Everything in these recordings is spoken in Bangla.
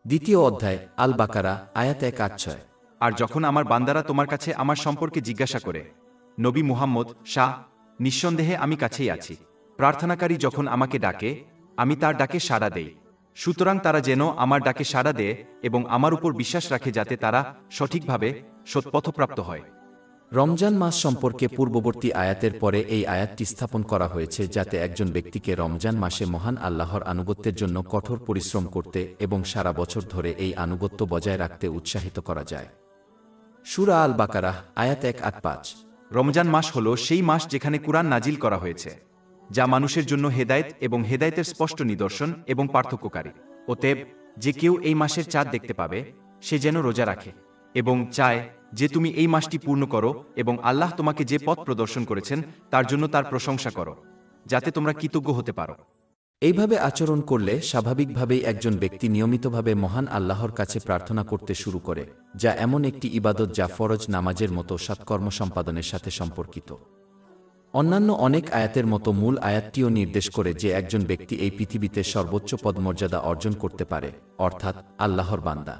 দ্বিতীয় অধ্যায় আল বাকারা আয়াত 1-6। আর যখন আমার বান্দারা তোমার কাছে আমার সম্পর্কে জিজ্ঞাসা করে, নবী মুহাম্মদ শাহ, নিঃসন্দেহে আমি কাছেই আছি। প্রার্থনাকারী যখন আমাকে ডাকে, আমি তার ডাকে সাড়া দেই। সুতরাং তারা যেন আমার ডাকে সাড়া দেয় এবং আমার উপর বিশ্বাস রাখে, যাতে তারা সঠিকভাবে সৎপথপ্রাপ্ত হয়। রমজান মাস সম্পর্কে পূর্ববর্তী আয়াতের পরে এই আয়াতটি স্থাপন করা হয়েছে, যাতে একজন ব্যক্তিকে রমজান মাসে মহান আল্লাহর আনুগত্যের জন্য কঠোর পরিশ্রম করতে এবং সারা বছর ধরে এই আনুগত্য বজায় রাখতে উৎসাহিত করা যায়। সূরা আল বাকারাহ আয়াত 1-5। রমজান মাস হল সেই মাস যেখানে কুরআন নাজিল করা হয়েছে, যা মানুষের জন্য হেদায়েত এবং হেদায়েতের স্পষ্ট নিদর্শন এবং পার্থক্যকারী। অতএব যে কেউ এই মাসের চাঁদ দেখতে পাবে, সে যেন রোজা রাখে এবং চায় যে তুমি এই মাসটি পূর্ণ করো এবং আল্লাহ তোমাকে যে পথ প্রদর্শন করেছেন তার জন্য তার প্রশংসা করো, যাতে তোমরা কৃতজ্ঞ হতে পারো। এইভাবে আচরণ করলে স্বাভাবিকভাবেই একজন ব্যক্তি নিয়মিতভাবে মহান আল্লাহর কাছে প্রার্থনা করতে শুরু করে, যা এমন একটি ইবাদত যা ফরজ নামাজের মতো সৎকর্ম সম্পাদনের সাথে সম্পর্কিত। অন্যান্য অনেক আয়াতের মতো মূল আয়াতটিও নির্দেশ করে যে একজন ব্যক্তি এই পৃথিবীতে সর্বোচ্চ পদমর্যাদা অর্জন করতে পারে, অর্থাৎ আল্লাহর বান্দা।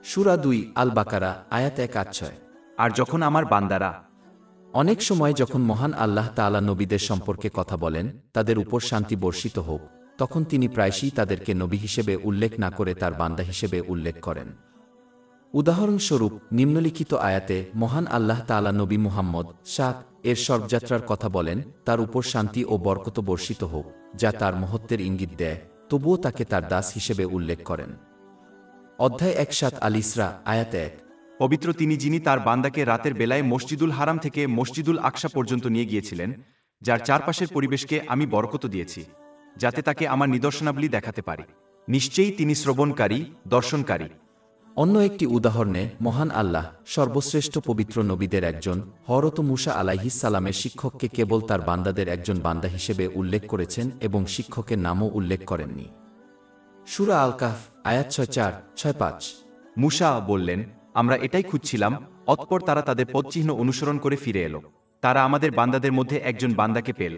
সূরা 2 আল বাকারা আয়াত 1-6। আর যখন আমার বান্দারা, অনেক সময় যখন মহান আল্লাহ তাআলা নবীদের সম্পর্কে কথা বলেন, তাদের উপর শান্তি বর্ষিত হোক, তখন তিনি প্রায়শই তাদেরকে নবী হিসেবে উল্লেখ না করে তার বান্দা হিসেবে উল্লেখ করেন। উদাহরণস্বরূপ নিম্নলিখিত আয়াতে মহান আল্লাহ তাআলা নবী মুহাম্মদ শাহ এর স্বর্গযাত্রার কথা বলেন, তার উপর শান্তি ও বরকত বর্ষিত হোক, যা তার মহত্বের ইঙ্গিত দেয়, তবুও তাকে তার দাস হিসেবে উল্লেখ করেন। অধ্যায় 1-7 আল ইসরা আয়াত 1। পবিত্র তিনি, যিনি তার বান্দাকে রাতের বেলায় মসজিদুল হারাম থেকে মসজিদুল আকসা পর্যন্ত নিয়ে গিয়েছিলেন, যার চারপাশের পরিবেশকে আমি বরকত দিয়েছি, যাতে তাকে আমার নিদর্শনাবলী দেখাতে পারি। নিশ্চয়ই তিনি শ্রবণকারী, দর্শনকারী। অন্য একটি উদাহরণে মহান আল্লাহ সর্বশ্রেষ্ঠ পবিত্র নবীদের একজন হযরত মূসা আলাইহিস সালামের শিক্ষককে কেবল তার বান্দাদের একজন বান্দা হিসেবে উল্লেখ করেছেন এবং শিক্ষকের নামও উল্লেখ করেননি। সূরা আল কাহফ আয়াত 6-4-6-5। মূসা বললেন, আমরা এটাই খুঁজছিলাম। অতঃপর তারা তাদের পদচিহ্ন অনুসরণ করে ফিরে এলো। তারা আমাদের বান্দাদের মধ্যে একজন বান্দাকে পেল,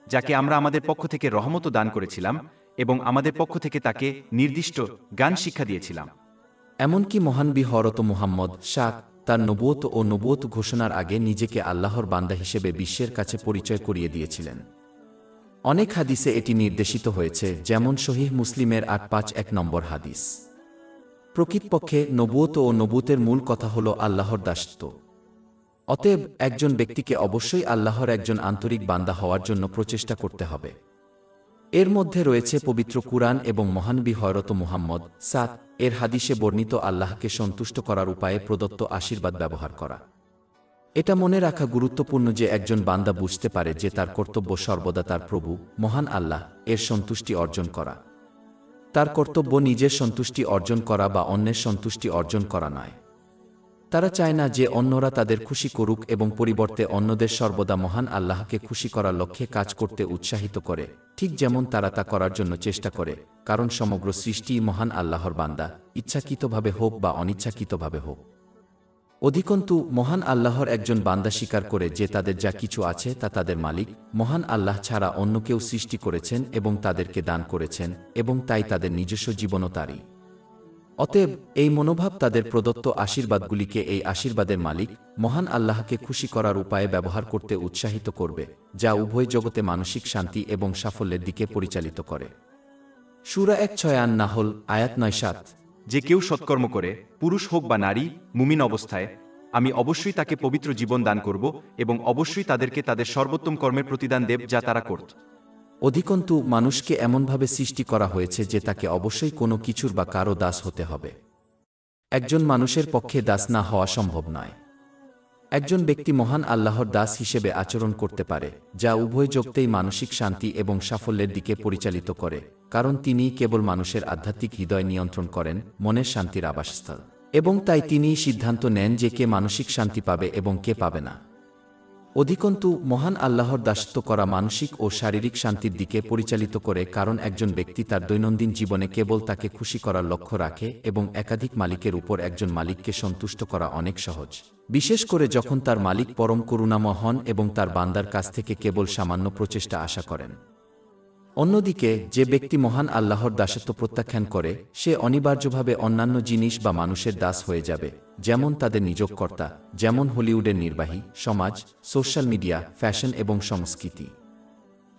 যাকে আমরা আমাদের পক্ষ থেকে রহমত দান করেছিলাম এবং আমাদের পক্ষ থেকে তাকে নির্দিষ্ট জ্ঞান শিক্ষা দিয়েছিলাম। এমনকি মহানবী হযরত মুহাম্মদ শাহ তার নবুয়ত ও নবুয়ত ঘোষণার আগে নিজেকে আল্লাহর বান্দা হিসেবে বিশ্বের কাছে পরিচয় করিয়ে দিয়েছিলেন। অনেক হাদিসে এটি নির্দেশিত হয়েছে, যেমন সহিহ মুসলিমের 851 নম্বর হাদিস। প্রকৃতপক্ষে নবুয়ত ও নবুতের মূল কথা হল আল্লাহর দাসত্ব। অতএব একজন ব্যক্তিকে অবশ্যই আল্লাহর একজন আন্তরিক বান্দা হওয়ার জন্য প্রচেষ্টা করতে হবে। এর মধ্যে রয়েছে পবিত্র কুরআন এবং মহানবী হযরত মুহাম্মদ সাত এর হাদিসে বর্ণিত আল্লাহকে সন্তুষ্ট করার উপায়ে প্রদত্ত আশীর্বাদ ব্যবহার করা। এটা মনে রাখা গুরুত্বপূর্ণ যে একজন বান্দা বুঝতে পারে যে তার কর্তব্য সর্বদা তার প্রভু মহান আল্লাহ এর সন্তুষ্টি অর্জন করা। তার কর্তব্য নিজের সন্তুষ্টি অর্জন করা বা অন্যের সন্তুষ্টি অর্জন করা নয়। তারা চায় না যে অন্যরা তাদের খুশি করুক এবং পরিবর্তে অন্যদের সর্বদা মহান আল্লাহকে খুশি করার লক্ষ্যে কাজ করতে উৎসাহিত করে, ঠিক যেমন তারা তা করার জন্য চেষ্টা করে, কারণ সমগ্র সৃষ্টিই মহান আল্লাহর বান্দা, ইচ্ছাকৃতভাবে হোক বা অনিচ্ছাকৃতভাবে হোক। অধিকন্তু মহান আল্লাহর একজন বান্দা স্বীকার করে যে তাদের যা কিছু আছে তা তাদের মালিক মহান আল্লাহ ছাড়া অন্য কেউ সৃষ্টি করেছেন এবং তাদেরকে দান করেছেন, এবং তাই তাদের নিজস্ব জীবনও তারই। অতএব এই মনোভাব তাদের প্রদত্ত আশীর্বাদগুলিকে এই আশীর্বাদের মালিক মহান আল্লাহকে খুশি করার উপায়ে ব্যবহার করতে উৎসাহিত করবে, যা উভয় জগতে মানসিক শান্তি এবং সাফল্যের দিকে পরিচালিত করে। সূরা 1-6 আন-নাহল আয়াত 9-7। যে কেউ সৎকর্ম করে, পুরুষ হোক বা নারী, মুমিন অবস্থায়, আমি অবশ্যই তাকে পবিত্র জীবন দান করব এবং অবশ্যই তাদেরকে তাদের সর্বোত্তম কর্মের প্রতিদান দেব যা তারা করত। অধিকন্তু মানুষকে এমনভাবে সৃষ্টি করা হয়েছে যে তাকে অবশ্যই কোনো কিছুর বা কারো দাস হতে হবে। একজন মানুষের পক্ষে দাস না হওয়া সম্ভব নয়। একজন ব্যক্তি মহান আল্লাহর দাস হিসেবে আচরণ করতে পারে, যা উভয় জগতেই মানসিক শান্তি এবং সাফল্যের দিকে পরিচালিত করে, কারণ তিনিই কেবল মানুষের আধ্যাত্মিক হৃদয় নিয়ন্ত্রণ করেন, মনের শান্তির আবাসস্থল, এবং তাই তিনিই সিদ্ধান্ত নেন যে কে মানসিক শান্তি পাবে এবং কে পাবে না। অধিকন্তু মহান আল্লাহর দাসত্ব করা মানসিক ও শারীরিক শান্তির দিকে পরিচালিত করে, কারণ একজন ব্যক্তি তার দৈনন্দিন জীবনে কেবল তাকে খুশি করার লক্ষ্য রাখে এবং একাধিক মালিকের উপর একজন মালিককে সন্তুষ্ট করা অনেক সহজ, বিশেষ করে যখন তার মালিক পরম করুণাময় হন এবং তার বান্দার কাছ থেকে কেবল সামান্য প্রচেষ্টা আশা করেন। অন্যদিকে যে ব্যক্তি মহান আল্লাহর দাসত্ব প্রত্যাখ্যান করে সে অনিবার্যভাবে অন্যান্য জিনিস বা মানুষের দাস হয়ে যাবে, যেমন তাদের নিযোগকর্তা, যেমন হলিউডের নির্বাহী, সমাজ, সোশ্যাল মিডিয়া, ফ্যাশন এবং সংস্কৃতি।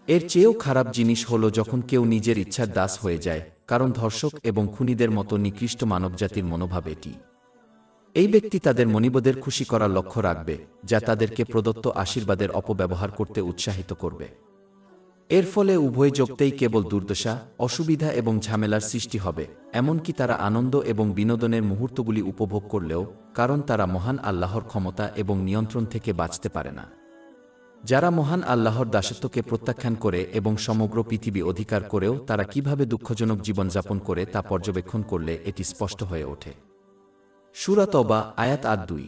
এর চেয়েও খারাপ জিনিস হল যখন কেউ নিজের ইচ্ছার দাস হয়ে যায়, কারণ ধর্ষক এবং খুনিদের মতো নিকৃষ্ট মানবজাতির মনোভাব এটি। এই ব্যক্তি তাদের মনিবদের খুশি করার লক্ষ্য রাখবে, যা তাদেরকে প্রদত্ত আশীর্বাদের অপব্যবহার করতে উৎসাহিত করবে। এর ফলে উভয় জগতেই কেবল দুর্দশা, অসুবিধা এবং ঝামেলার সৃষ্টি হবে, এমনকি তারা আনন্দ এবং বিনোদনের মুহূর্তগুলি উপভোগ করলেও, কারণ তারা মহান আল্লাহর ক্ষমতা এবং নিয়ন্ত্রণ থেকে বাঁচতে পারে না। যারা মহান আল্লাহর দাসত্বকে প্রত্যাখ্যান করে এবং সমগ্র পৃথিবী অধিকার করেও তারা কিভাবে দুঃখজনক জীবনযাপন করে তা পর্যবেক্ষণ করলে এটি স্পষ্ট হয়ে ওঠে। সূরা তওবা আয়াত ৮-২।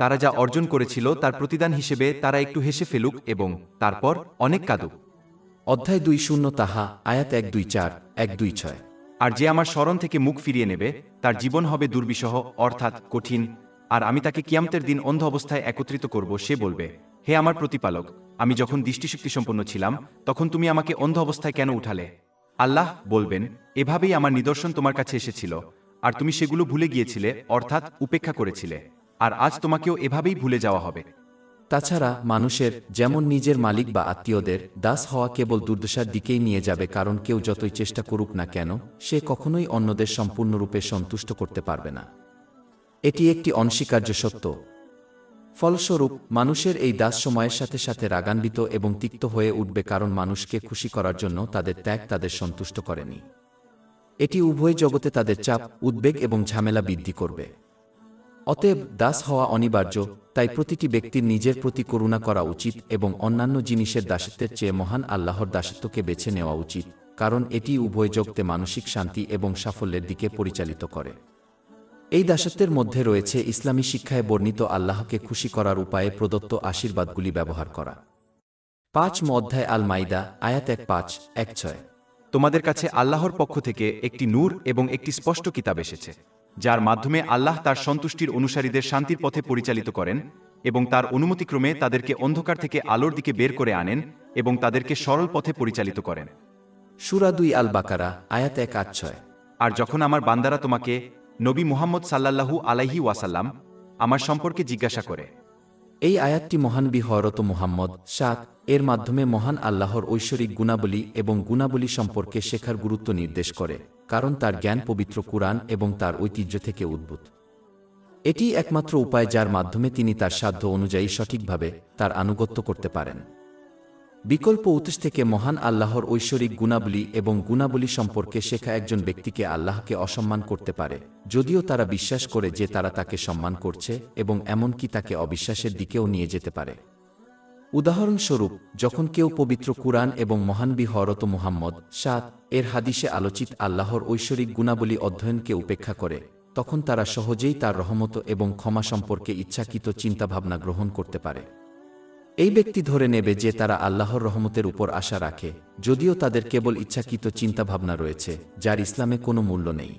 তারা যা অর্জন করেছিল তার প্রতিদান হিসেবে তারা একটু হেসে ফেলুক এবং তারপর অনেক কাঁদুক। অধ্যায় ২-০ তাহা আয়াত ১-২-৪, ১-২-৬। আর যে আমার স্মরণ থেকে মুখ ফিরিয়ে নেবে তার জীবন হবে দুর্বিষহ, অর্থাৎ কঠিন। আর আমি তাকে কিয়ামতের দিন অন্ধ অবস্থায় একত্রিত করব। সে বলবে, হে আমার প্রতিপালক, আমি যখন দৃষ্টিশক্তি সম্পন্ন ছিলাম তখন তুমি আমাকে অন্ধ অবস্থায় কেন উঠালে? আল্লাহ বলবেন, এভাবেই আমার নিদর্শন তোমার কাছে এসেছিল আর তুমি সেগুলো ভুলে গিয়েছিলে, অর্থাৎ উপেক্ষা করেছিলে। আর আজ তোমাকেও এভাবেই ভুলে যাওয়া হবে। তাছাড়া মানুষের, যেমন নিজের মালিক বা আত্মীয়দের, দাস হওয়া কেবল দুর্দশার দিকেই নিয়ে যাবে, কারণ কেউ যতই চেষ্টা করুক না কেন সে কখনোই অন্যদের সম্পূর্ণরূপে সন্তুষ্ট করতে পারবে না। এটি একটি অনস্বীকার্য সত্য। ফলস্বরূপ মানুষের এই দাস সময়ের সাথে সাথে রাগান্বিত এবং তিক্ত হয়ে উঠবে, কারণ মানুষকে খুশি করার জন্য তাদের ত্যাগ তাদের সন্তুষ্ট করেনি। এটি উভয় জগতে তাদের চাপ, উদ্বেগ এবং ঝামেলা বৃদ্ধি করবে। অতএব দাস হওয়া অনিবার্য, তাই প্রতিটি ব্যক্তির নিজের প্রতি করুণা করা উচিত এবং অন্যান্য জিনিসের দাসত্বের চেয়ে মহান আল্লাহর দাসত্বকে বেছে নেওয়া উচিত, কারণ এটি উভয় জগতে মানসিক শান্তি এবং সাফল্যের দিকে পরিচালিত করে। এই দাসত্বের মধ্যে রয়েছে ইসলামী শিক্ষায় বর্ণিত আল্লাহকে খুশি করার উপায়ে প্রদত্ত আশীর্বাদগুলি ব্যবহার করা। ৫ অধ্যায় আল মাইদা আয়াত ১-৫-১-৬। তোমাদের কাছে আল্লাহর পক্ষ থেকে একটি নূর এবং একটি স্পষ্ট কিতাব এসেছে, যার মাধ্যমে আল্লাহ তার সন্তুষ্টির অনুসারীদের শান্তির পথে পরিচালিত করেন এবং তার অনুমতিক্রমে তাদেরকে অন্ধকার থেকে আলোর দিকে বের করে আনেন এবং তাদেরকে সরল পথে পরিচালিত করেন। সূরা ২ আল বাকারা আয়াত ১-৮-৬। আর যখন আমার বান্দারা তোমাকে, নবী মুহাম্মদ সাল্লাল্লাহু আলাইহি ওয়াসাল্লাম, আমার সম্পর্কে জিজ্ঞাসা করে। এই আয়াতটি মহানবী হযরত মুহাম্মদ সাক এর মাধ্যমে মহান আল্লাহর ঐশ্বরিক গুণাবলী এবং গুণাবলী সম্পর্কে শেখার গুরুত্ব নির্দেশ করে, কারণ তার জ্ঞান পবিত্র কুরআন এবং তার ঐতিহ্য থেকে উদ্ভূত। এটি একমাত্র উপায় যার মাধ্যমে তিনি তার সাধ্য অনুযায়ী সঠিকভাবে তার আনুগত্য করতে পারেন। বিকল্প উৎস থেকে মহান আল্লাহর ঐশ্বরিক গুণাবলী এবং গুণাবলী সম্পর্কে শেখা একজন ব্যক্তিকে আল্লাহকে অসম্মান করতে পারে, যদিও তারা বিশ্বাস করে যে তারা তাকে সম্মান করছে, এবং এমনকি তাকে অবিশ্বাসের দিকেও নিয়ে যেতে পারে। উদাহরণস্বরূপ, যখন কেউ পবিত্র কুরআন এবং মহানবী হযরত মুহাম্মদ সাত এর হাদিসে আলোচিত আল্লাহর ঐশ্বরিক গুণাবলী অধ্যয়নকে উপেক্ষা করে, তখন তারা সহজেই তার রহমত এবং ক্ষমা সম্পর্কে ইচ্ছাকৃত চিন্তাভাবনা গ্রহণ করতে পারে। এই ব্যক্তি ধরে নেবে যে তারা আল্লাহর রহমতের উপর আশা রাখে, যদিও তাদের কেবল ইচ্ছাকৃত চিন্তাভাবনা রয়েছে, যার ইসলামে কোনো মূল্য নেই।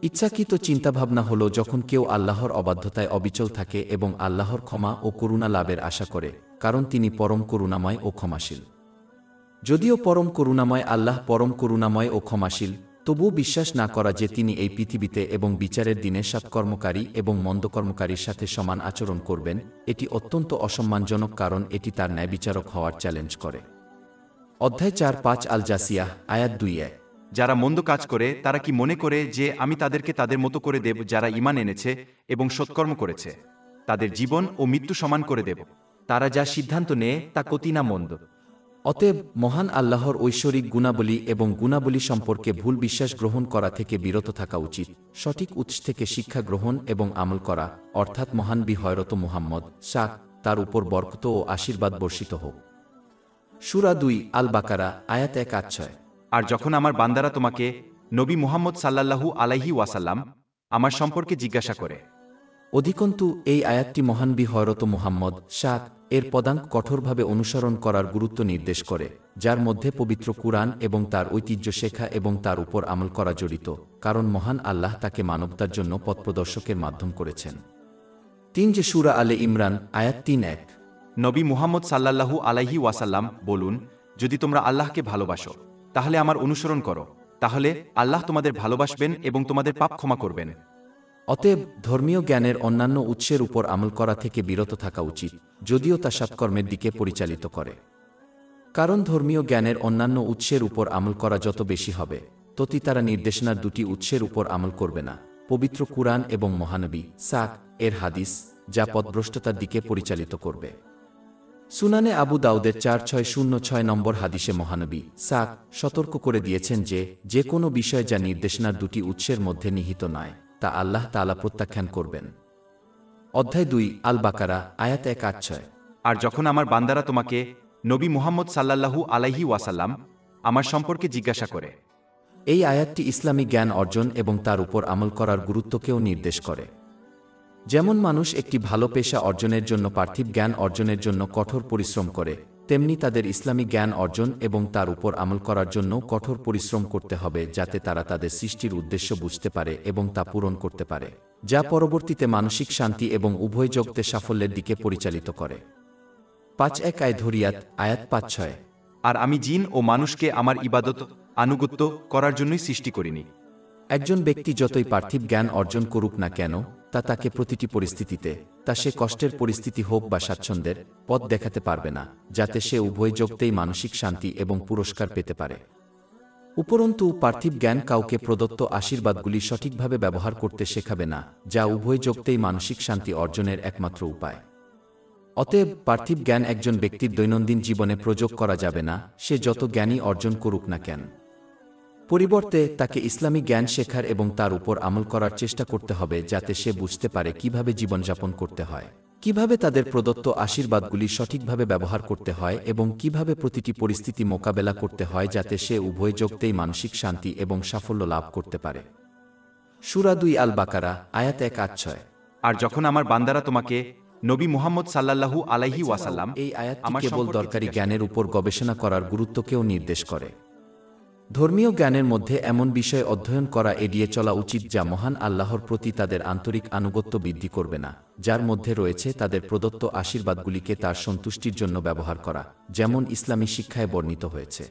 ইচ্ছাকৃত চিন্তাভাবনা হল যখন কেউ আল্লাহর অবাধ্যতায় অবিচল থাকে এবং আল্লাহর ক্ষমা ও করুণা লাভের আশা করে, কারণ তিনি পরম করুণাময় ও ক্ষমাশীল। যদিও পরম করুণাময় আল্লাহ পরম করুণাময় ও ক্ষমাশীল, তবুও বিশ্বাস না করা যে তিনি এই পৃথিবীতে এবং বিচারের দিনে সৎকর্মকারী এবং মন্দকর্মকারীর সাথে সমান আচরণ করবেন, এটি অত্যন্ত অসম্মানজনক, কারণ এটি তার ন্যায়বিচারক হওয়ার চ্যালেঞ্জ করে। অধ্যায় ৪-৫ আল জাসিয়াহ আয়াত ২-১। যারা মন্দ কাজ করে তারা কি মনে করে যে আমি তাদেরকে তাদের মতো করে দেব? যারা ঈমান এনেছে এবং সৎকর্ম করেছে তাদের জীবন ও মৃত্যু সমান করে দেব। তারা যা সিদ্ধান্ত নেয় তা কতি না মন্দ। অতএব মহান আল্লাহর ঐশ্বরিক গুণাবলী এবং গুণাবলী সম্পর্কে ভুল বিশ্বাস গ্রহণ করা থেকে বিরত থাকা উচিত, সঠিক উৎস থেকে শিক্ষা গ্রহণ এবং আমল করা, অর্থাৎ মহানবী হযরত মুহাম্মদ সাক তার উপর বরকত ও আশীর্বাদ বর্ষিত হোক। সূরা ২ আল বাকারা আয়াত ১-৮-৬। আর যখন আমার বান্দারা তোমাকে, নবী মুহাম্মদ সাল্লাল্লাহু আলাইহি ওয়াসাল্লাম, আমার সম্পর্কে জিজ্ঞাসা করে। অধিকন্তু এই আয়াতটি মহানবী হযরত মুহাম্মদ সাক এর পদাঙ্ক কঠোরভাবে অনুসরণ করার গুরুত্ব নির্দেশ করে, যার মধ্যে পবিত্র কুরআন এবং তার ঐতিহ্য শেখা এবং তার উপর আমল করা জড়িত, কারণ মহান আল্লাহ তাকে মানবতার জন্য পথপ্রদর্শকের মাধ্যম করেছেন। ৩ যে সূরা আলে ইমরান আয়াত ৩-১। নবী মুহাম্মদ সাল্লাল্লাহু আলাইহি ওয়াসাল্লাম বলুন, যদি তোমরা আল্লাহকে ভালোবাসো তাহলে আমার অনুসরণ করো, তাহলে আল্লাহ তোমাদের ভালোবাসবেন এবং তোমাদের পাপ ক্ষমা করবেন। অতএব ধর্মীয় জ্ঞানের অন্যান্য উৎসের উপর আমল করা থেকে বিরত থাকা উচিত, যদিও তা সৎকর্মের দিকে পরিচালিত করে। কারণ ধর্মীয় জ্ঞানের অন্যান্য উৎসের উপর আমল করা যত বেশি হবে, ততই তারা নির্দেশনার দুটি উৎসের উপর আমল করবে না, পবিত্র কুরআন এবং মহানবী সাক এর হাদিস, যা পথভ্রষ্টতার দিকে পরিচালিত করবে। সুনানে আবু দাউদের 4606 নম্বর হাদিসে মহানবী সাক সতর্ক করে দিয়েছেন যে যে কোনো বিষয় যা নির্দেশনার দুটি উৎসের মধ্যে নিহিত নয়, তা আল্লাহ তাআলা প্রত্যাখ্যান করবেন। অধ্যায় 2 আল বাকারা আয়াত 186। আর যখন আমার বান্দারা তোমাকে নবী মুহাম্মদ সাল্লাল্লাহু আলাইহি ওয়াসাল্লাম আমার সম্পর্কে জিজ্ঞাসা করে। এই আয়াতটি ইসলামী জ্ঞান অর্জন এবং তার উপর আমল করার গুরুত্বকেও নির্দেশ করে। যেমন মানুষ একটি ভালো পেশা অর্জনের জন্য পার্থিব জ্ঞান অর্জনের জন্য কঠোর পরিশ্রম করে, তেমনি তাদের ইসলামী জ্ঞান অর্জন এবং তার উপর আমল করার জন্য কঠোর পরিশ্রম করতে হবে, যাতে তারা তাদের সৃষ্টির উদ্দেশ্য বুঝতে পারে এবং তা পূরণ করতে পারে, যা পরবর্তীতে মানসিক শান্তি এবং উভয় জগতে সাফল্যের দিকে পরিচালিত করে। 5-1 আয় ধরিয়াত আয়াত 5-6। আর আমি জিন ও মানুষকে আমার ইবাদত আনুগত্য করার জন্যই সৃষ্টি করিনি। একজন ব্যক্তি যতই পার্থিব জ্ঞান অর্জন করুক না কেন, তা তাকে প্রতিটি পরিস্থিতিতে, তা সে কষ্টের পরিস্থিতি হোক বা স্বাচ্ছন্দ্যের, পথ দেখাতে পারবে না, যাতে সে উভয় জগতেই মানসিক শান্তি এবং পুরস্কার পেতে পারে। উপরন্তু পার্থিব জ্ঞান কাউকে প্রদত্ত আশীর্বাদগুলি সঠিকভাবে ব্যবহার করতে শেখাবে না, যা উভয় জগতেই মানসিক শান্তি অর্জনের একমাত্র উপায়। অতএব পার্থিব জ্ঞান একজন ব্যক্তির দৈনন্দিন জীবনে প্রয়োগ করা যাবে না, সে যত জ্ঞানই অর্জন করুক না কেন। পরিবর্তে তাকে ইসলামী জ্ঞান শেখার এবং তার উপর আমল করার চেষ্টা করতে হবে, যাতে সে বুঝতে পারে কিভাবে জীবনযাপন করতে হয়, কিভাবে তাদের প্রদত্ত আশীর্বাদগুলি সঠিকভাবে ব্যবহার করতে হয় এবং কিভাবে প্রতিটি পরিস্থিতি মোকাবেলা করতে হয়, যাতে সে উভয় জগতেই মানসিক শান্তি এবং সাফল্য লাভ করতে পারে। সূরা 2 আল বাকারা আয়াত 186। আর যখন আমার বান্দারা তোমাকে নবী মুহাম্মদ সাল্লাল্লাহু আলাইহি ওয়াসাল্লাম এই আয়াতটি আমার কেবল সম্পর্কে দরকারি জিজ্ঞাসা জ্ঞানের উপর গবেষণা করার গুরুত্বকেও নির্দেশ করে। ধর্মীয় জ্ঞানের মধ্যে এমন বিষয় অধ্যয়ন করা এড়িয়ে চলা উচিত যা মহান আল্লাহর প্রতি তাদের আন্তরিক আনুগত্য বৃদ্ধি করবে না, যার মধ্যে রয়েছে তাদের প্রদত্ত আশীর্বাদগুলিকে তার সন্তুষ্টির জন্য ব্যবহার করা, যেমন ইসলামী শিক্ষায় বর্ণিত হয়েছে।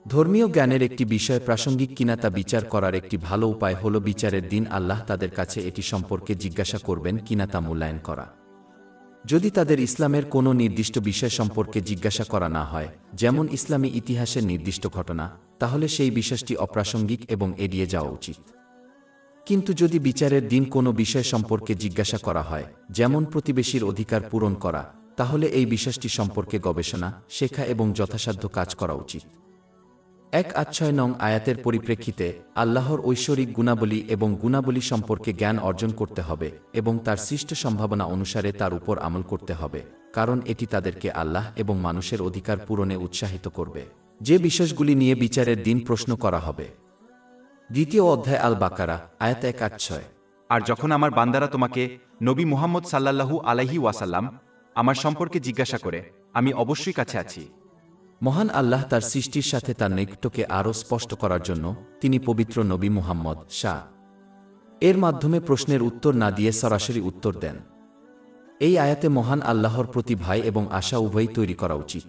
ধর্মীয় জ্ঞানের একটি বিষয় প্রাসঙ্গিক কিনা তা বিচার করার একটি ভালো উপায় হল বিচারের দিন আল্লাহ তাদের কাছে এটি সম্পর্কে জিজ্ঞাসা করবেন কিনা তা মূল্যায়ন করা। যদি তাদের ইসলামের কোনো নির্দিষ্ট বিষয় সম্পর্কে জিজ্ঞাসা করা না হয়, যেমন ইসলামী ইতিহাসের নির্দিষ্ট ঘটনা, তাহলে সেই বিষয়টি অপ্রাসঙ্গিক এবং এড়িয়ে যাওয়া উচিত। কিন্তু যদি বিচারের দিন কোনো বিষয় সম্পর্কে জিজ্ঞাসা করা হয়, যেমন প্রতিবেশীর অধিকার পূরণ করা, তাহলে এই বিষয়টি সম্পর্কে গবেষণা, শেখা এবং যথাসাধ্য কাজ করা উচিত। 1-6 নং আয়াতের পরিপ্রেক্ষিতে আল্লাহর ঐশ্বরিক গুণাবলী এবং গুণাবলী সম্পর্কে জ্ঞান অর্জন করতে হবে এবং তার সৃষ্ট সম্ভাবনা অনুসারে তার উপর আমল করতে হবে, কারণ এটি তাদেরকে আল্লাহ এবং মানুষের অধিকার পূরণে উৎসাহিত করবে, যে বিষয়গুলি নিয়ে বিচারের দিন প্রশ্ন করা হবে। 2 অধ্যায় আল বাকারা আয়াত 1-6। আর যখন আমার বান্দারা তোমাকে নবী মুহাম্মদ সাল্লাল্লাহু আলাইহি ওয়াসাল্লাম আমার সম্পর্কে জিজ্ঞাসা করে, আমি অবশ্যই কাছে আছি। মহান আল্লাহ তার সৃষ্টির সাথে তার নৈকট্যকে আরও স্পষ্ট করার জন্য তিনি পবিত্র নবী মুহাম্মদ এর মাধ্যমে প্রশ্নের উত্তর না দিয়ে সরাসরি উত্তর দেন। এই আয়াতে মহান আল্লাহর প্রতি ভয় এবং আশা উভয়ই তৈরি করা উচিত।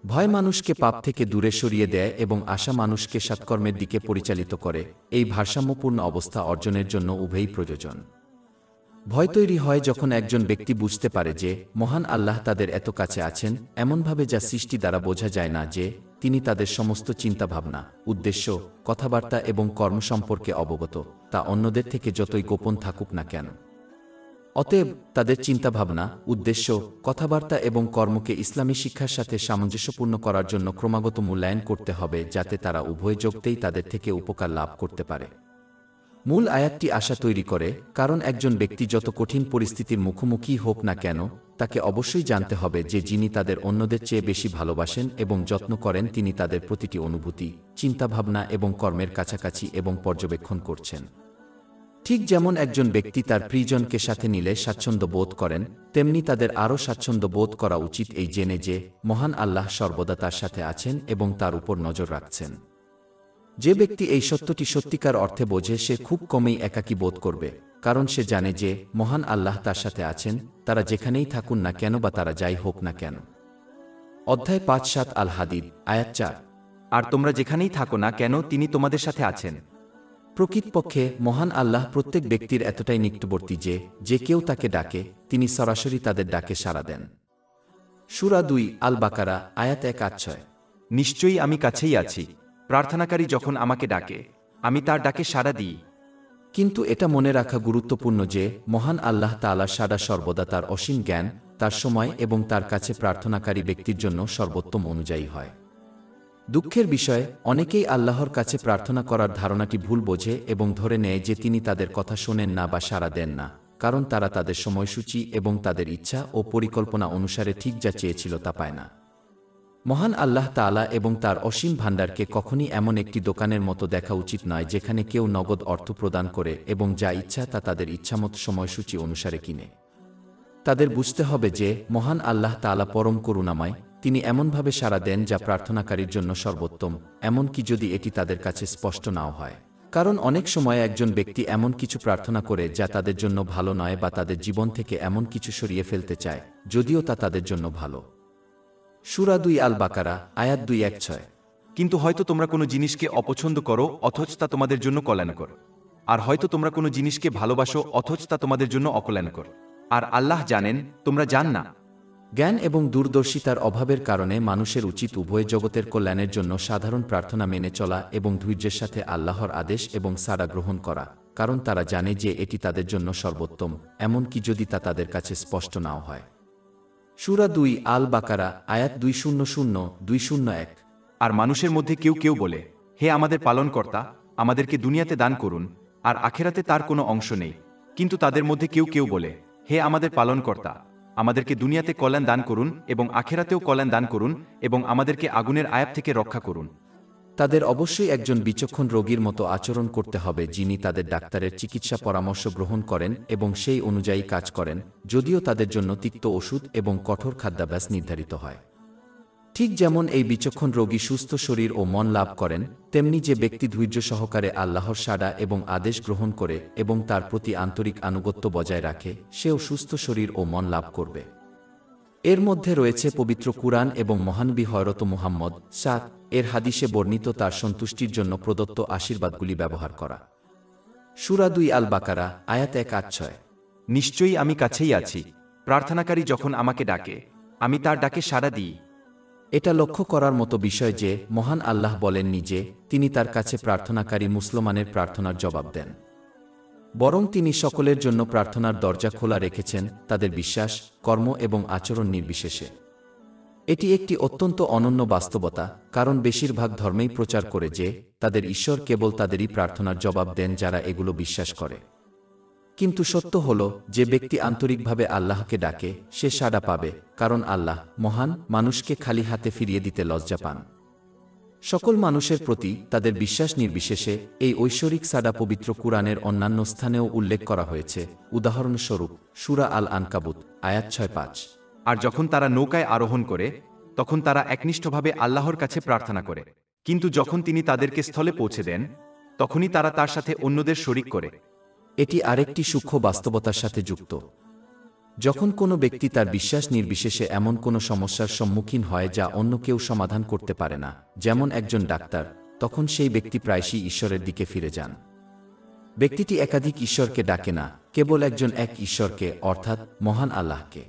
ভয় মানুষকে পাপ থেকে দূরে সরিয়ে দেয় এবং আশা মানুষকে সৎকর্মের দিকে পরিচালিত করে। এই ভারসাম্যপূর্ণ অবস্থা অর্জনের জন্য উভয়ই প্রয়োজন। ভয় তৈরি হয় যখন একজন ব্যক্তি বুঝতে পারে যে মহান আল্লাহ তাদের এত কাছে আছেন, এমনভাবে যা সৃষ্টি দ্বারা বোঝা যায় না, যে তিনি তাদের সমস্ত চিন্তাভাবনা, উদ্দেশ্য, কথাবার্তা এবং কর্ম সম্পর্কে অবগত, তা অন্যদের থেকে যতই গোপন থাকুক না কেন। অতএব তাদের চিন্তাভাবনা, উদ্দেশ্য, কথাবার্তা এবং কর্মকে ইসলামী শিক্ষার সাথে সামঞ্জস্যপূর্ণ করার জন্য ক্রমাগত মূল্যায়ন করতে হবে, যাতে তারা উভয় জগতেই তাদের থেকে উপকার লাভ করতে পারে। মূল আয়াতটি আশা তৈরি করে, কারণ একজন ব্যক্তি যত কঠিন পরিস্থিতির মুখোমুখি হোক না কেন, তাকে অবশ্যই জানতে হবে যে যিনি তাদের অন্যদের চেয়ে বেশি ভালোবাসেন এবং যত্ন করেন, তিনি তাদের প্রতিটি অনুভূতি, চিন্তাভাবনা এবং কর্মের কাছাকাছি এবং পর্যবেক্ষণ করছেন। ঠিক যেমন একজন ব্যক্তি তার প্রিয়জনকে সাথে নিলে স্বাচ্ছন্দ্য বোধ করেন, তেমনি তাদের আরও স্বাচ্ছন্দ্য বোধ করা উচিত এই জেনে যে মহান আল্লাহ সর্বদা তার সাথে আছেন এবং তার উপর নজর রাখছেন। যে ব্যক্তি এই সত্যটি সত্যিকার অর্থে বোঝে, সে খুব কমই একাকী বোধ করবে, কারণ সে জানে যে মহান আল্লাহ তার সাথে আছেন, তারা যেখানেই থাকুন না কেন বা তারা যাই হোক না কেন। অধ্যায় 5-7 আল হাদিদ আয়াত 4। আর তোমরা যেখানেই থাকো না কেন তিনি তোমাদের সাথে আছেন। প্রকৃতপক্ষে মহান আল্লাহ প্রত্যেক ব্যক্তির এতটাই নিকটবর্তী যে যে কেউ তাকে ডাকে তিনি সরাসরি তাদের ডাকে সাড়া দেন। সূরা 2 আল বাকারা আয়াত 1-6। নিশ্চয়ই আমি কাছেই আছি, প্রার্থনাকারী যখন আমাকে ডাকে আমি তার ডাকে সাড়া দিই। কিন্তু এটা মনে রাখা গুরুত্বপূর্ণ যে মহান আল্লাহ তাআলার সাড়া সর্বদা তার অসীম জ্ঞান, তার সময় এবং তার কাছে প্রার্থনাকারী ব্যক্তির জন্য সর্বোত্তম অনুযায়ী হয়। দুঃখের বিষয়, অনেকেই আল্লাহর কাছে প্রার্থনা করার ধারণাটি ভুল বোঝে এবং ধরে নেয় যে তিনি তাদের কথা শোনেন না বা সাড়া দেন না, কারণ তারা তাদের সময়সূচি এবং তাদের ইচ্ছা ও পরিকল্পনা অনুসারে ঠিক যা চেয়েছিল তা পায় না। মহান আল্লাহ তাআলা এবং তার অসীম ভাণ্ডারকে কখনই এমন একটি দোকানের মতো দেখা উচিত নয় যেখানে কেউ নগদ অর্থ প্রদান করে এবং যা ইচ্ছা তা তাদের ইচ্ছামত সময়সূচি অনুসারে কিনে। তাদের বুঝতে হবে যে মহান আল্লাহ তাআলা পরম করুণাময়, তিনি এমনভাবে সাড়া দেন যা প্রার্থনাকারীর জন্য সর্বোত্তম, এমনকি যদি এটি তাদের কাছে স্পষ্ট নাও হয়। কারণ অনেক সময় একজন ব্যক্তি এমন কিছু প্রার্থনা করে যা তাদের জন্য ভালো নয় বা তাদের জীবন থেকে এমন কিছু সরিয়ে ফেলতে চায় যদিও তা তাদের জন্য ভালো। সূরা 2 আল বাকারা আয়াত 2-6। কিন্তু হয়তো তোমরা কোনো জিনিসকে অপছন্দ করো অথচ তা তোমাদের জন্য কল্যাণকর, আর হয়তো তোমরা কোনো জিনিসকে ভালোবাসো অথচ তা তোমাদের জন্য অকল্যাণকর, আর আল্লাহ জানেন, তোমরা জান না। জ্ঞান এবং দূরদর্শিতার অভাবের কারণে মানুষের উচিত উভয় জগতের কল্যাণের জন্য সাধারণ প্রার্থনা মেনে চলা এবং ধৈর্যের সাথে আল্লাহর আদেশ এবং সাড়া গ্রহণ করা, কারণ তারা জানে যে এটি তাদের জন্য সর্বোত্তম, এমনকি যদি তা তাদের কাছে স্পষ্ট নাও হয়। সূরা 2 আল বাকারা আয়াত 200-201। আর মানুষের মধ্যে কেউ কেউ বলে, হে আমাদের পালনকর্তা, আমাদেরকে দুনিয়াতে দান করুন, আর আখেরাতে তার কোনো অংশ নেই। কিন্তু তাদের মধ্যে কেউ কেউ বলে, হে আমাদের পালনকর্তা, আমাদেরকে দুনিয়াতে কল্যাণ দান করুন এবং আখেরাতেও কল্যাণ দান করুন এবং আমাদেরকে আগুনের আয়াব থেকে রক্ষা করুন। তাদের অবশ্যই একজন বিচক্ষণ রোগীর মতো আচরণ করতে হবে যিনি তাদের ডাক্তারের চিকিৎসা পরামর্শ গ্রহণ করেন এবং সেই অনুযায়ী কাজ করেন, যদিও তাদের জন্য তিক্ত ওষুধ এবং কঠোর খাদ্যাভ্যাস নির্ধারিত হয়। ঠিক যেমন এই বিচক্ষণ রোগী সুস্থ শরীর ও মন লাভ করেন, তেমনি যে ব্যক্তি ধৈর্য সহকারে আল্লাহর সাড়া এবং আদেশ গ্রহণ করে এবং তার প্রতি আন্তরিক আনুগত্য বজায় রাখে, সেও সুস্থ শরীর ও মন লাভ করবে। এর মধ্যে রয়েছে পবিত্র কুরআন এবং মহানবী হযরত মুহাম্মদ এর হাদিসে বর্ণিত তার সন্তুষ্টির জন্য প্রদত্ত আশীর্বাদগুলি ব্যবহার করা। সূরা 2 আল বাকারা আয়াত 1-6। নিশ্চয়ই আমি কাছেই আছি, প্রার্থনাকারী যখন আমাকে ডাকে আমি তার ডাকে সাড়া দিই। এটা লক্ষ্য করার মতো বিষয় যে মহান আল্লাহ বলেননি যে তিনি তার কাছে প্রার্থনাকারী মুসলমানের প্রার্থনার জবাব দেন, বরং তিনি সকলের জন্য প্রার্থনার দরজা খোলা রেখেছেন, তাদের বিশ্বাস, কর্ম এবং আচরণ নির্বিশেষে। এটি একটি অত্যন্ত অনন্য বাস্তবতা, কারণ বেশিরভাগ ধর্মেই প্রচার করে যে তাদের ঈশ্বর কেবল তাদেরই প্রার্থনার জবাব দেন যারা এগুলো বিশ্বাস করে। কিন্তু সত্য হল যে ব্যক্তি আন্তরিকভাবে আল্লাহকে ডাকে সে সাড়া পাবে, কারণ আল্লাহ মহান, মানুষকে খালি হাতে ফিরিয়ে দিতে লজ্জা পান। সকল মানুষের প্রতি তাদের বিশ্বাস নির্বিশেষে এই ঐশ্বরিক সাড়া পবিত্র কুরআনের অন্যান্য স্থানেও উল্লেখ করা হয়েছে, উদাহরণস্বরূপ সূরা আল আনকাবুত আয়াত 6-5। আর যখন তারা নৌকায় আরোহণ করে তখন তারা একনিষ্ঠভাবে আল্লাহর কাছে প্রার্থনা করে, কিন্তু যখন তিনি তাদেরকে স্থলে পৌঁছে দেন তখনই তারা তার সাথে অন্যদের শরিক করে। এটি আরেকটি সূক্ষ্ম বাস্তবতার সাথে যুক্ত। যখন কোনো ব্যক্তি তার বিশ্বাস নির্বিশেষে এমন কোনো সমস্যার সম্মুখীন হয় যা অন্য কেউ সমাধান করতে পারে না, যেমন একজন ডাক্তার, তখন সেই ব্যক্তি প্রায়শই ঈশ্বরের দিকে ফিরে যান। ব্যক্তিটি একাধিক ঈশ্বরকে ডাকে না, কেবল এক ঈশ্বরকে, অর্থাৎ মহান আল্লাহকে।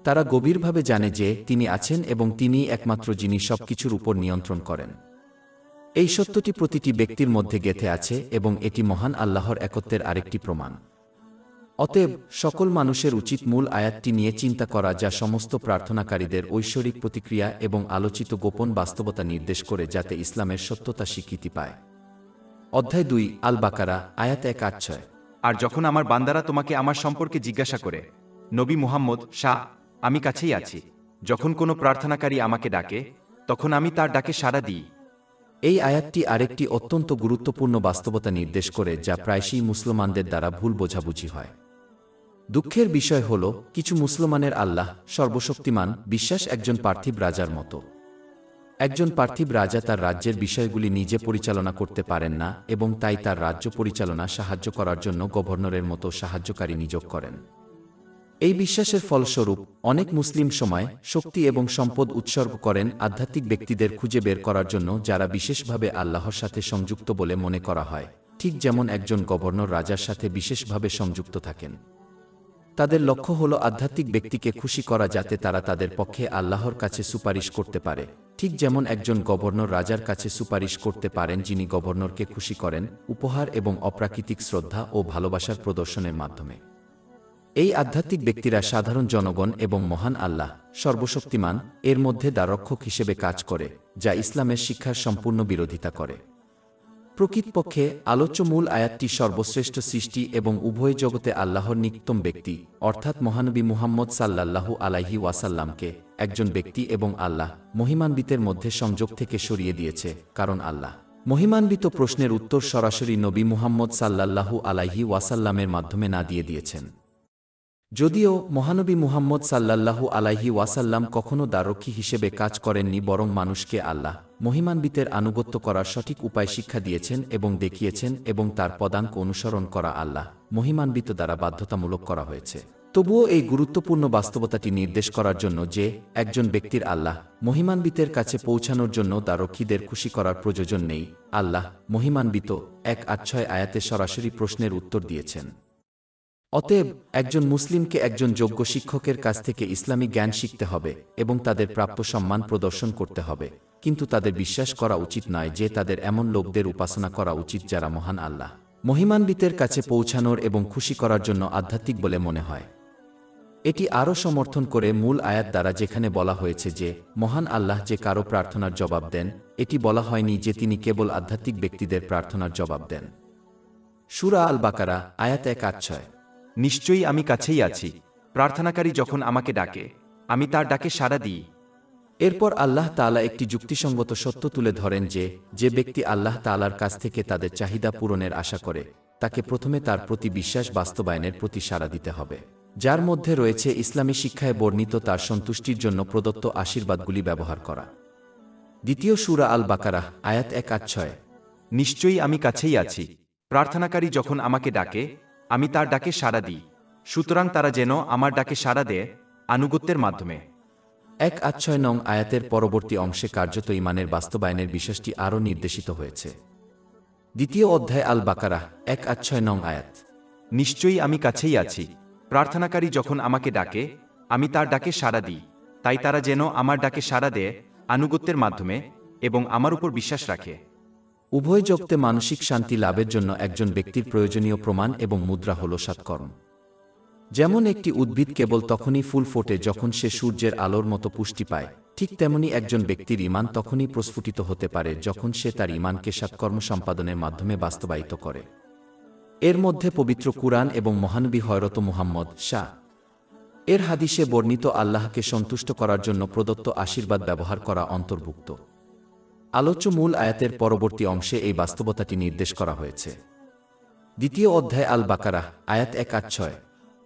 তারা গভীরভাবে জানে যে তিনি আছেন এবং তিনিই একমাত্র যিনি সবকিছুর উপর নিয়ন্ত্রণ করেন। এই সত্যটি প্রতিটি ব্যক্তির মধ্যে গেঁথে আছে এবং এটি মহান আল্লাহর একত্বের আরেকটি প্রমাণ। অতএব সকল মানুষের উচিত মূল আয়াতটি নিয়ে চিন্তা করা, যা সমস্ত প্রার্থনাকারীদের ঐশ্বরিক প্রতিক্রিয়া এবং আলোচিত গোপন বাস্তবতা নির্দেশ করে, যাতে ইসলামের সত্যতা স্বীকৃতি পায়। অধ্যায় 2 আল বাকারা আয়াত 1-6। আর যখন আমার বান্দারা তোমাকে আমার সম্পর্কে জিজ্ঞাসা করে, নবী মুহাম্মদ আমি কাছেই আছি, যখন কোনো প্রার্থনাকারী আমাকে ডাকে তখন আমি তার ডাকে সাড়া দিই। এই আয়াতটি আরেকটি অত্যন্ত গুরুত্বপূর্ণ বাস্তবতা নির্দেশ করে, যা প্রায়শই মুসলমানদের দ্বারা ভুল বোঝাবুঝি হয়। দুঃখের বিষয় হল, কিছু মুসলমানের আল্লাহ সর্বশক্তিমান বিশ্বাস একজন পার্থিব রাজার মতো। একজন পার্থিব রাজা তার রাজ্যের বিষয়গুলি নিজে পরিচালনা করতে পারেন না এবং তাই তার রাজ্য পরিচালনা সাহায্য করার জন্য গভর্নরের মতো সাহায্যকারী নিয়োগ করেন। এই বিশ্বাসের ফলস্বরূপ অনেক মুসলিম সময় শক্তি এবং সম্পদ উৎসর্গ করেন আধ্যাত্মিক ব্যক্তিদের খুঁজে বের করার জন্য যারা বিশেষভাবে আল্লাহর সাথে সংযুক্ত বলে মনে করা হয়, ঠিক যেমন একজন গভর্নর রাজার সাথে বিশেষভাবে সংযুক্ত থাকেন। তাদের লক্ষ্য হল আধ্যাত্মিক ব্যক্তিকে খুশি করা যাতে তারা তাদের পক্ষে আল্লাহর কাছে সুপারিশ করতে পারে, ঠিক যেমন একজন গভর্নর রাজার কাছে সুপারিশ করতে পারেন যিনি গভর্নরকে খুশি করেন উপহার এবং অপ্রাকৃতিক শ্রদ্ধা ও ভালোবাসার প্রদর্শনের মাধ্যমে। এই আধ্যাত্মিক ব্যক্তিরা সাধারণ জনগণ এবং মহান আল্লাহ সর্বশক্তিমান এর মধ্যে দ্বাররক্ষক হিসেবে কাজ করে, যা ইসলামের শিক্ষার সম্পূর্ণ বিরোধিতা করে। প্রকৃতপক্ষে আলোচ্য মূল আয়াতটি সর্বশ্রেষ্ঠ সৃষ্টি এবং উভয় জগতে আল্লাহর নিকটতম ব্যক্তি অর্থাৎ মহানবী মুহাম্মদ সাল্লাল্লাহু আলাইহি ওয়াসাল্লামকে একজন ব্যক্তি এবং আল্লাহ মহিমান্বিতের মধ্যে সংযোগ থেকে সরিয়ে দিয়েছে, কারণ আল্লাহ মহিমান্বিত প্রশ্নের উত্তর সরাসরি নবী মুহাম্মদ সাল্লাল্লাহু আলাইহি ওয়াসাল্লামের মাধ্যমে না দিয়েছেন। যদিও মহানবী মুহাম্মদ সাল্লাল্লাহু আলাইহি ওয়াসাল্লাম কখনও দ্বাররক্ষী হিসেবে কাজ করেননি, বরং মানুষকে আল্লাহ মহিমান্বিতের আনুগত্য করার সঠিক উপায় শিক্ষা দিয়েছেন এবং দেখিয়েছেন, এবং তার পদাঙ্ক অনুসরণ করা আল্লাহ মহিমান্বিত দ্বারা বাধ্যতামূলক করা হয়েছে। তবুও এই গুরুত্বপূর্ণ বাস্তবতাটি নির্দেশ করার জন্য যে একজন ব্যক্তির আল্লাহ মহিমান্বিতের কাছে পৌঁছানোর জন্য দ্বাররক্ষীদের খুশি করার প্রয়োজন নেই, আল্লাহ মহিমান্বিত 1:6 আয়াতে সরাসরি প্রশ্নের উত্তর দিয়েছেন। অতএব একজন মুসলিমকে একজন যোগ্য শিক্ষকের কাছ থেকে ইসলামী জ্ঞান শিখতে হবে এবং তাদের প্রাপ্য সম্মান প্রদর্শন করতে হবে, কিন্তু তাদের বিশ্বাস করা উচিত নয় যে তাদের এমন লোকদের উপাসনা করা উচিত যারা মহান আল্লাহ মহিমান্বিতের কাছে পৌঁছানোর এবং খুশি করার জন্য আধ্যাত্মিক বলে মনে হয়। এটি আরও সমর্থন করে মূল আয়াত দ্বারা, যেখানে বলা হয়েছে যে মহান আল্লাহ যে কারো প্রার্থনার জবাব দেন। এটি বলা হয়নি যে তিনি কেবল আধ্যাত্মিক ব্যক্তিদের প্রার্থনার জবাব দেন। সূরা আল বাকারা আয়াত 1:6। নিশ্চয়ই আমি কাছেই আছি, প্রার্থনাকারী যখন আমাকে ডাকে আমি তার ডাকে সাড়া দিই। এরপর আল্লাহ তাআলা একটি যুক্তিসঙ্গত সত্য তুলে ধরেন যে যে ব্যক্তি আল্লাহ তাআলার কাছ থেকে তাদের চাহিদা পূরণের আশা করে তাকে প্রথমে তার প্রতি বিশ্বাস বাস্তবায়নের প্রতি সাড়া দিতে হবে, যার মধ্যে রয়েছে ইসলামী শিক্ষায় বর্ণিত তার সন্তুষ্টির জন্য প্রদত্ত আশীর্বাদগুলি ব্যবহার করা। দ্বিতীয় সূরা আল বাকারা আয়াত 1:6। নিশ্চয়ই আমি কাছেই আছি, প্রার্থনাকারী যখন আমাকে ডাকে আমি তার ডাকে সাড়া দিই, সুতরাং তারা যেন আমার ডাকে সাড়া দেয় আনুগত্যের মাধ্যমে। 1:6 নং আয়াতের পরবর্তী অংশে কার্যত ঈমানের বাস্তবায়নের বিষয়টি আরও নির্দেশিত হয়েছে। দ্বিতীয় অধ্যায় আল বাকারা 1:6 নং আয়াত। নিশ্চয়ই আমি কাছেই আছি, প্রার্থনাকারী যখন আমাকে ডাকে আমি তার ডাকে সাড়া দিই, তাই তারা যেন আমার ডাকে সাড়া দেয় আনুগত্যের মাধ্যমে এবং আমার উপর বিশ্বাস রাখে। উভয় জগতে মানসিক শান্তি লাভের জন্য একজন ব্যক্তির প্রয়োজনীয় প্রমাণ এবং মুদ্রা হল সৎকর্ম। যেমন একটি উদ্ভিদ কেবল তখনই ফুল ফোটে যখন সে সূর্যের আলোর মতো পুষ্টি পায়, ঠিক তেমনি একজন ব্যক্তির ঈমান তখনই প্রস্ফুটিত হতে পারে যখন সে তার ঈমানকে সৎকর্ম সম্পাদনের মাধ্যমে বাস্তবায়িত করে। এর মধ্যে পবিত্র কুরআন এবং মহানবী হযরত মুহাম্মদ এর হাদিসে বর্ণিত আল্লাহকে সন্তুষ্ট করার জন্য প্রদত্ত আশীর্বাদ ব্যবহার করা অন্তর্ভুক্ত। আলোচ্য মূল আয়াতের পরবর্তী অংশে এই বাস্তবতাটি নির্দেশ করা হয়েছে। দ্বিতীয় অধ্যায় আল বাকারা আয়াত 1:6।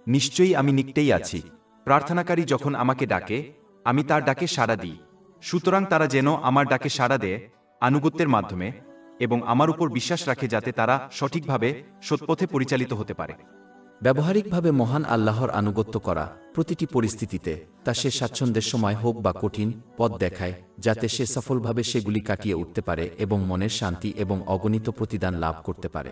নিশ্চয়ই আমি নিকটেই আছি, প্রার্থনাকারী যখন আমাকে ডাকে আমি তার ডাকে সাড়া দিই, সুতরাং তারা যেন আমার ডাকে সাড়া দেয় আনুগত্যের মাধ্যমে এবং আমার উপর বিশ্বাস রাখে যাতে তারা সঠিকভাবে সৎপথে পরিচালিত হতে পারে। ব্যবহারিকভাবে মহান আল্লাহর আনুগত্য করা প্রতিটি পরিস্থিতিতে, তা সে স্বাচ্ছন্দ্যের সময় হোক বা কঠিন, পথ দেখায় যাতে সে সফলভাবে সেগুলি কাটিয়ে উঠতে পারে এবং মনের শান্তি এবং অগণিত প্রতিদান লাভ করতে পারে।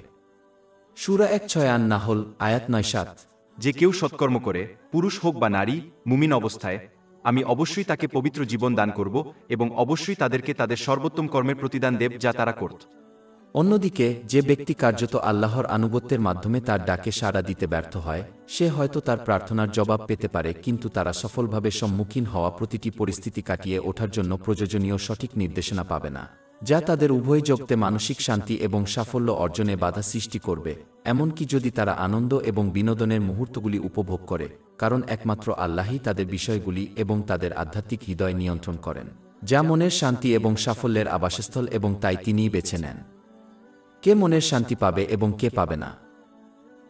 সূরা 1:6 আন-নাহল আয়াত 9-7। যে কেউ সৎকর্ম করে, পুরুষ হোক বা নারী, মুমিন অবস্থায়, আমি অবশ্যই তাকে পবিত্র জীবন দান করব এবং অবশ্যই তাদেরকে তাদের সর্বোত্তম কর্মের প্রতিদান দেব যা তারা করত। অন্যদিকে যে ব্যক্তি কার্যত আল্লাহর আনুগত্যের মাধ্যমে তার ডাকে সাড়া দিতে ব্যর্থ হয়, সে হয়তো তার প্রার্থনার জবাব পেতে পারে, কিন্তু তারা সফলভাবে সম্মুখীন হওয়া প্রতিটি পরিস্থিতি কাটিয়ে ওঠার জন্য প্রয়োজনীয় সঠিক নির্দেশনা পাবে না, যা তাদের উভয় জগতে মানসিক শান্তি এবং সাফল্য অর্জনে বাধা সৃষ্টি করবে, এমনকি যদি তারা আনন্দ এবং বিনোদনের মুহূর্তগুলি উপভোগ করে, কারণ একমাত্র আল্লাহই তাদের বিষয়গুলি এবং তাদের আধ্যাত্মিক হৃদয় নিয়ন্ত্রণ করেন, যা মনের শান্তি এবং সাফল্যের আবাসস্থল, এবং তাই তিনিই বেছে নেন কে মনের শান্তি পাবে এবং কে পাবে না।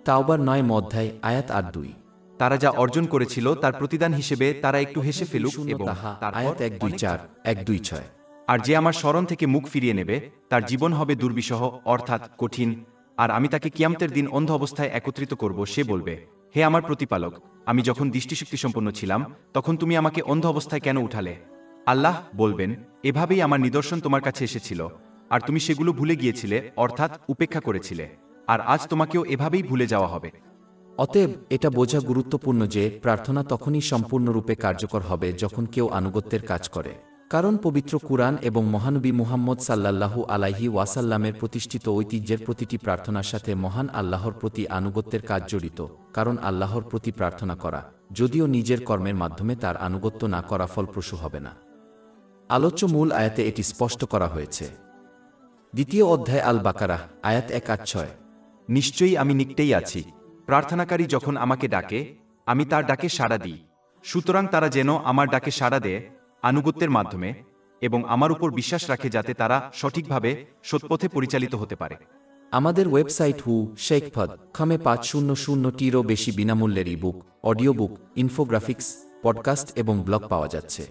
তাওবার 9 অধ্যায় আয়াত 8-2। তারা যা অর্জন করেছিল তার প্রতিদান হিসেবে তারা একটু হেসে ফেলুক এবং আয়াত 1-2-4 1-2-6। আর যে আমার স্মরণ থেকে মুখ ফিরিয়ে নেবে তার জীবন হবে দুর্বিষহ অর্থাৎ কঠিন, আর আমি তাকে কিয়ামতের দিন অন্ধ অবস্থায় একত্রিত করব। সে বলবে, হে আমার প্রতিপালক, আমি যখন দৃষ্টিশক্তিসম্পন্ন ছিলাম তখন তুমি আমাকে অন্ধ অবস্থায় কেন উঠালে? আল্লাহ বলবেন, এভাবেই আমার নিদর্শন তোমার কাছে এসেছিল, আর তুমি সেগুলো ভুলে গিয়েছিলে, অর্থাৎ উপেক্ষা করেছিলে, আর আজ তোমাকেও এভাবেই ভুলে যাওয়া হবে। অতএব এটা বোঝা গুরুত্বপূর্ণ যে প্রার্থনা তখনই সম্পূর্ণরূপে কার্যকর হবে যখন কেউ আনুগত্যের কাজ করে। কারণ পবিত্র কুরআন এবং মহানবী মুহাম্মদ সাল্লাল্লাহু আলাইহি ওয়াসাল্লামের প্রতিষ্ঠিত ঐতিহ্যের প্রতিটি প্রার্থনার সাথে মহান আল্লাহর প্রতি আনুগত্যের কাজ জড়িত। কারণ আল্লাহর প্রতি প্রার্থনা করা, যদিও নিজের কর্মের মাধ্যমে তার আনুগত্য না করা ফলপ্রসূ হবে না। আলোচ্য মূল আয়াতে এটি স্পষ্ট করা হয়েছে। দ্বিতীয় অধ্যায় আল বাকারাহ, আয়াত 186। নিশ্চয়ই আমি নিকটেই আছি, প্রার্থনাকারী যখন আমাকে ডাকে আমি তার ডাকে সাড়া দিই। সুতরাং তারা যেন আমার ডাকে সাড়া দেয় আনুগত্যের মাধ্যমে এবং আমার উপর বিশ্বাস রাখে, যাতে তারা সঠিকভাবে সৎপথে পরিচালিত হতে পারে। আমাদের ওয়েবসাইট শেখফদ.com-এ 500টিরও বেশি বিনামূল্যের ebook, audio book, infographics, podcast এবং ব্লগ পাওয়া যাচ্ছে।